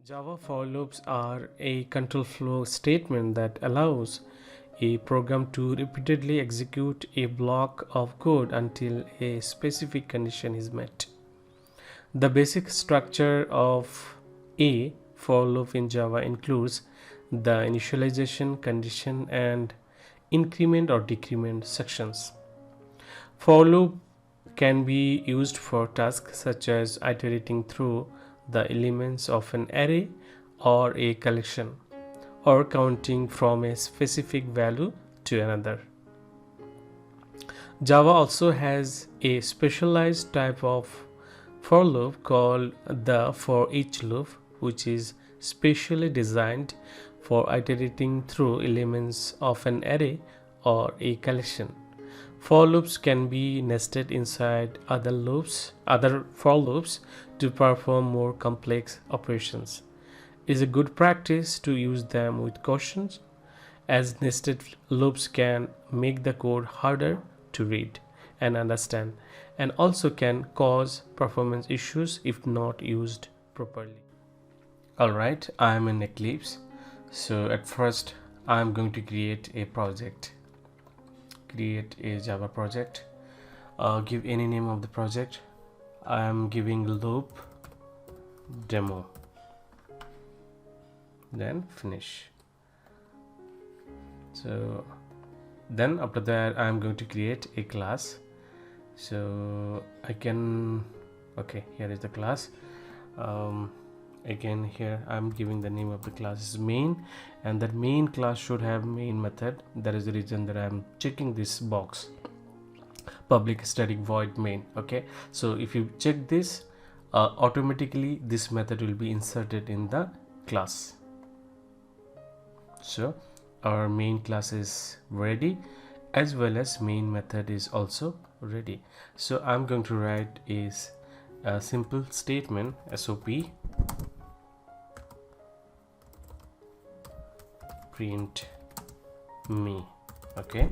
Java for loops are a control flow statement that allows a program to repeatedly execute a block of code until a specific condition is met. The basic structure of a for loop in Java includes the initialization, condition, and increment or decrement sections. For loop can be used for tasks such as iterating through the elements of an array or a collection, or counting from a specific value to another. Java also has a specialized type of for loop called the for each loop, which is specially designed for iterating through elements of an array or a collection. For loops can be nested inside other for loops to perform more complex operations. It is a good practice to use them with caution, as nested loops can make the code harder to read and understand, and also can cause performance issues if not used properly. Alright, I am in Eclipse. So at first I am going to create a Java project. Give any name of the project. I am giving loop demo, then finish. So then after that I am going to create a class. So I can, okay, here is the class. Again, here I'm giving the name of the class is main, and that main class should have main method. That is the reason that I'm checking this box, public static void main. Okay, so if you check this, automatically this method will be inserted in the class. So our main class is ready, as well as main method is also ready. So I'm going to write is a simple statement SOP print me. Okay,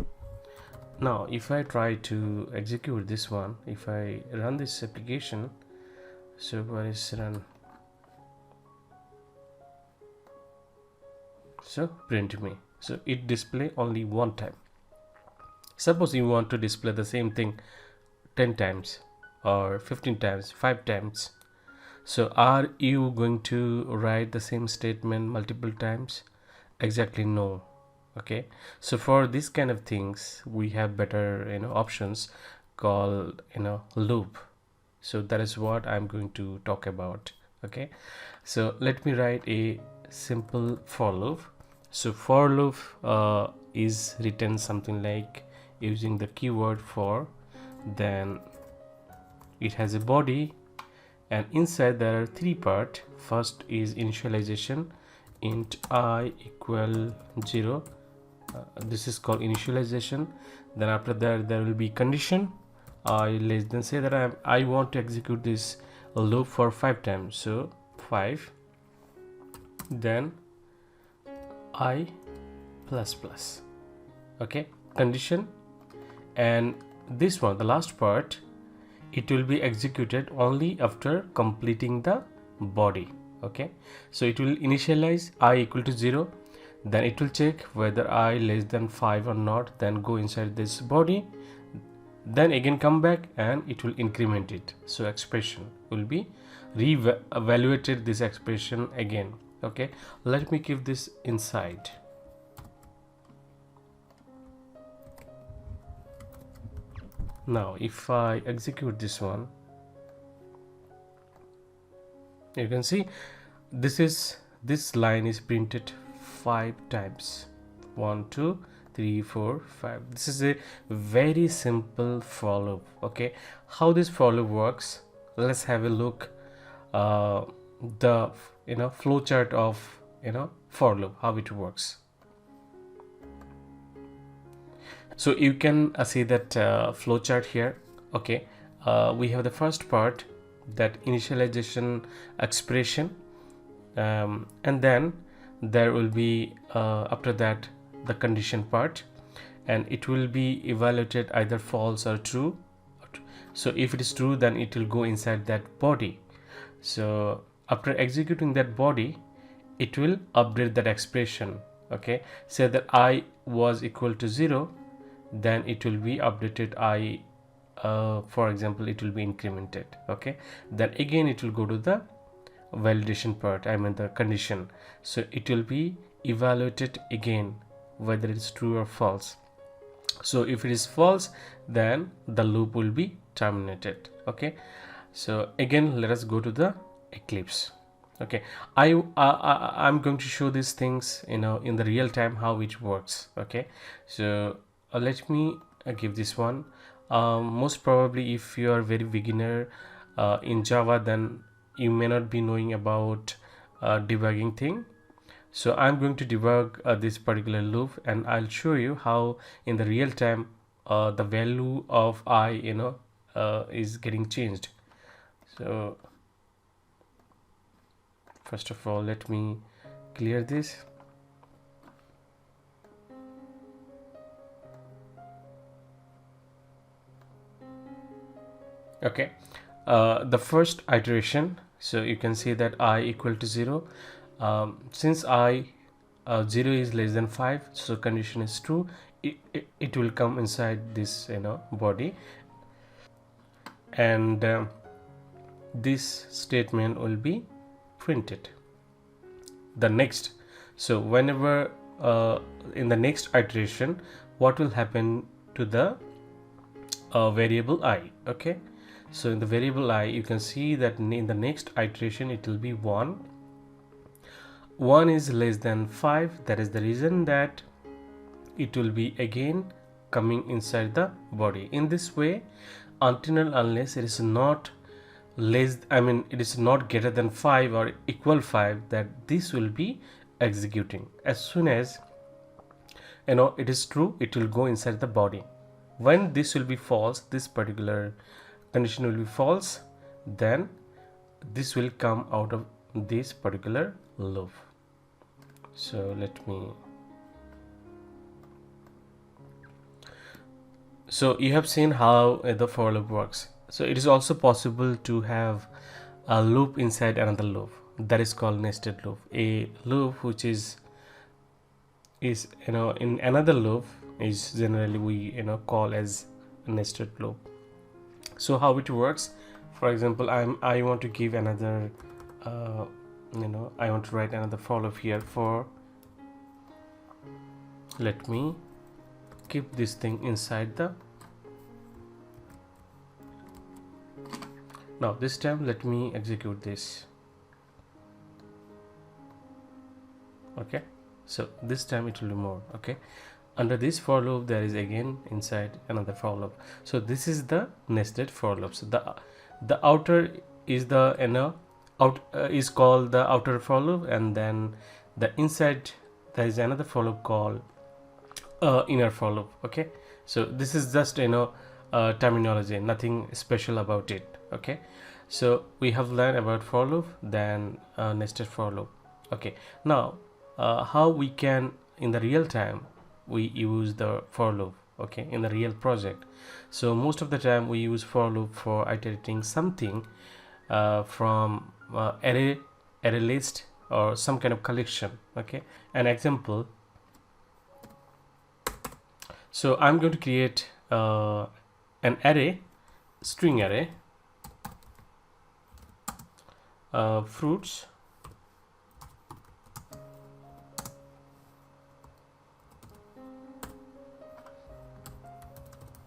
now if I try to execute this one, if I run this application, so what is run, so print me, so it display only one time. Suppose you want to display the same thing 10 times or 15 times, 5 times. So are you going to write the same statement multiple times? Exactly, no. Okay, so for this kind of things we have better options called loop. So that is what I'm going to talk about. Okay, so let me write a simple for loop. So for loop is written something like using the keyword for, then it has a body, and inside there are three parts. First is initialization, int I equal 0. This is called initialization. Then after that there will be condition I less than, say that I want to execute this loop for 5 times, so 5, then I plus plus. Okay, condition, and this one, the last part, it will be executed only after completing the body. Okay, so it will initialize I equal to 0, then it will check whether I less than 5 or not, then go inside this body, then again come back and it will increment it. So expression will be re-evaluated, this expression again. Okay, let me keep this inside. Now if I execute this one, you can see this line is printed 5 times. 1 2 3 4 5. This is a very simple for loop. Okay, how this for loop works, let's have a look. The flow chart of for loop, how it works. So you can see that flow chart here. Okay, we have the first part, that initialization expression, and then there will be after that the condition part, and it will be evaluated either false or true. So if it is true, then it will go inside that body. So after executing that body, it will update that expression. Okay, say that I was equal to 0, then it will be updated I, for example, it will be incremented. Okay, then again it will go to the validation part, I mean the condition. So it will be evaluated again whether it's true or false. So if it is false, then the loop will be terminated. Okay, so again let us go to the Eclipse. Okay, I'm going to show these things, you know, in the real time how it works. Okay, so let me give this one. Most probably if you are very beginner in Java, then you may not be knowing about debugging thing. So I'm going to debug this particular loop, and I'll show you how in the real time the value of I, you know, is getting changed. So first of all, let me clear this. Okay, the first iteration, so you can see that I equal to 0. Since I 0 is less than 5, so condition is true, it will come inside this, you know, body, and this statement will be printed. The next, so whenever in the next iteration, what will happen to the variable I? Okay, so in the variable I, you can see that in the next iteration it will be 1. 1 is less than 5, that is the reason that it will be again coming inside the body. In this way, until and unless it is not less, I mean it is not greater than 5 or equal 5, that this will be executing. As soon as, you know, it is true, it will go inside the body. When this will be false, this particular condition will be false, then this will come out of this particular loop. So let me, so you have seen how the for loop works. So it is also possible to have a loop inside another loop, that is called nested loop. A loop which is you know, in another loop is generally we, you know, call as a nested loop. So how it works, for example, I want to give another you know, I want to write another for loop here. For, let me keep this thing inside the, now this time let me execute this. Okay, so this time it will be more. Okay, under this for loop there is again inside another for loop. So this is the nested for loop. So the outer is the inner, out is called the outer for loop, and then the inside there is another for loop called inner for loop. Okay, so this is just, you know, terminology, nothing special about it. Okay, so we have learned about for loop, then nested for loop. Okay, now how we can in the real time we use the for loop. Okay, in the real project, so most of the time we use for loop for iterating something from array list or some kind of collection. Okay, an example, so I'm going to create an array, string array, fruits,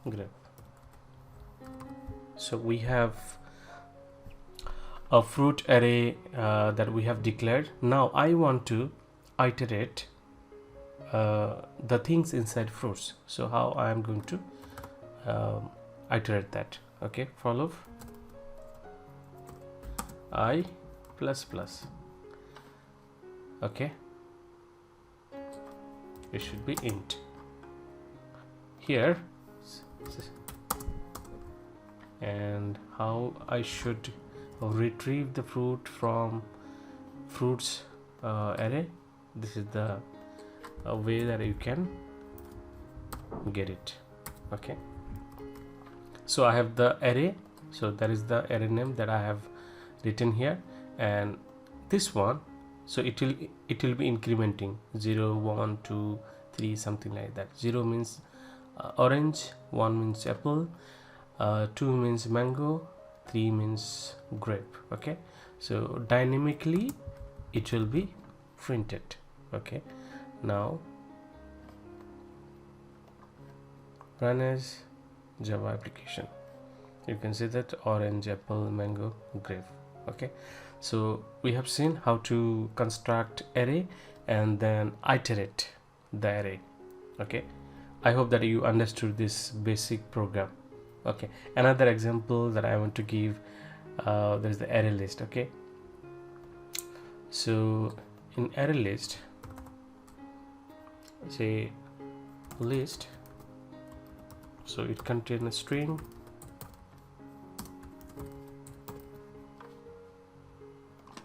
grape. So we have a fruit array that we have declared. Now I want to iterate the things inside fruits. So how I am going to iterate that? Okay, for loop I plus plus. Okay, it should be int here. And how I should retrieve the fruit from fruits array, this is the way that you can get it. Okay, so I have the array, so that is the array name that I have written here, and this one, so it will be incrementing 0 1 2 3 something like that. 0 means orange, 1 means apple, 2 means mango, 3 means grape. Okay, so dynamically it will be printed. Okay, now run as Java application. You can see that orange, apple, mango, grape. Okay, so we have seen how to construct array and then iterate the array. Okay, I hope that you understood this basic program. Okay, another example that I want to give, there is the array list. Okay, so in array list, say list, so it contains a string,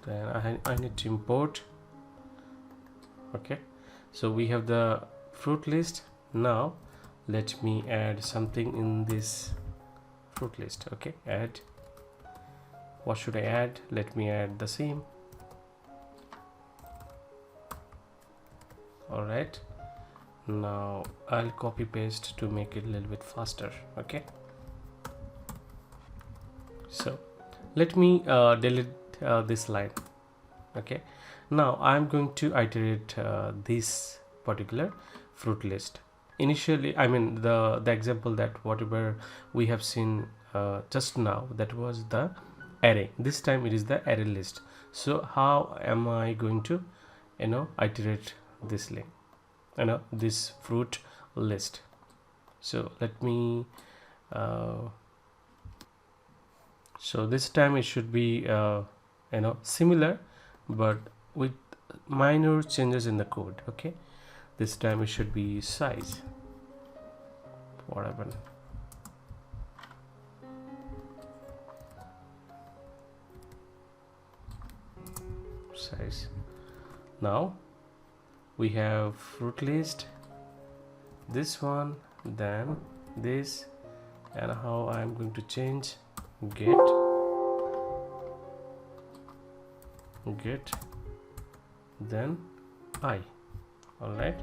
then I need to import. Okay, so we have the fruit list. Now let me add something in this fruit list. Okay, add, what should I add? Let me add the same. All right, now I'll copy paste to make it a little bit faster. Okay, so let me delete this line. Okay, now I'm going to iterate this particular fruit list. Initially, I mean the example that whatever we have seen just now, that was the array. This time it is the array list. So how am I going to iterate this link, this fruit list? So let me so this time it should be similar, but with minor changes in the code. Okay, this time it should be size. What happened? Size. Now we have fruit list, this one, then this, and how I'm going to change get then I. All right,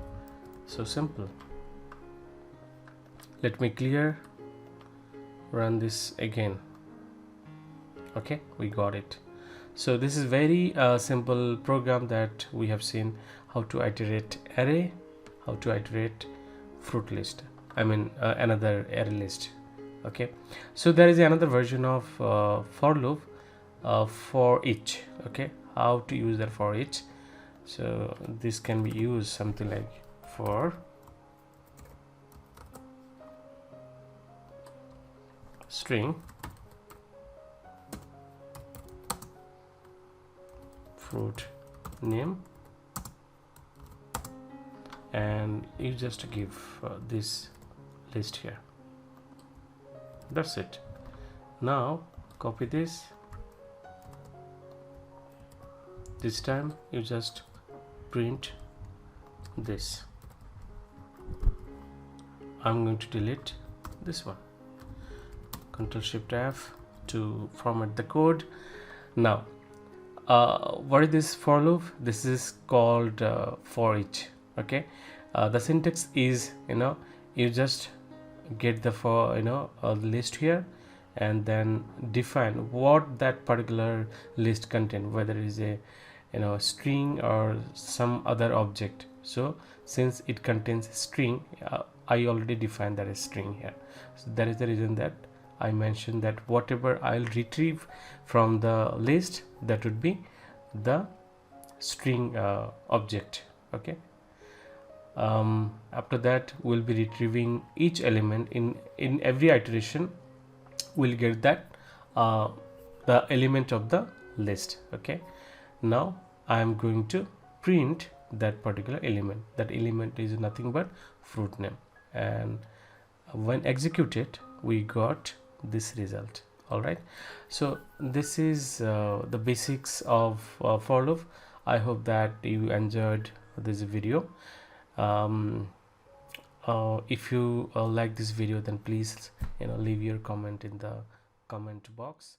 so simple. Let me clear, run this again. Okay, we got it. So this is very simple program that we have seen how to iterate array, how to iterate fruit list, I mean another array list. Okay, so there is another version of for loop, for each. Okay, how to use that for each? So this can be used something like for string fruit name, and you just give this list here. That's it. Now copy this. This time you just print this. I'm going to delete this one. Ctrl Shift F to format the code. Now what is this for loop? This is called for each. Okay, the syntax is you just get the for list here, and then define what that particular list contain, whether it is a string or some other object. So since it contains string, I already defined that as string here. So that is the reason that I mentioned that whatever I'll retrieve from the list, that would be the string object. Okay, after that we'll be retrieving each element in every iteration. We'll get that the element of the list. Okay, now I am going to print that particular element. That element is nothing but fruit name, and when executed we got this result. All right, so this is the basics of for loop. I hope that you enjoyed this video. If you like this video, then please leave your comment in the comment box.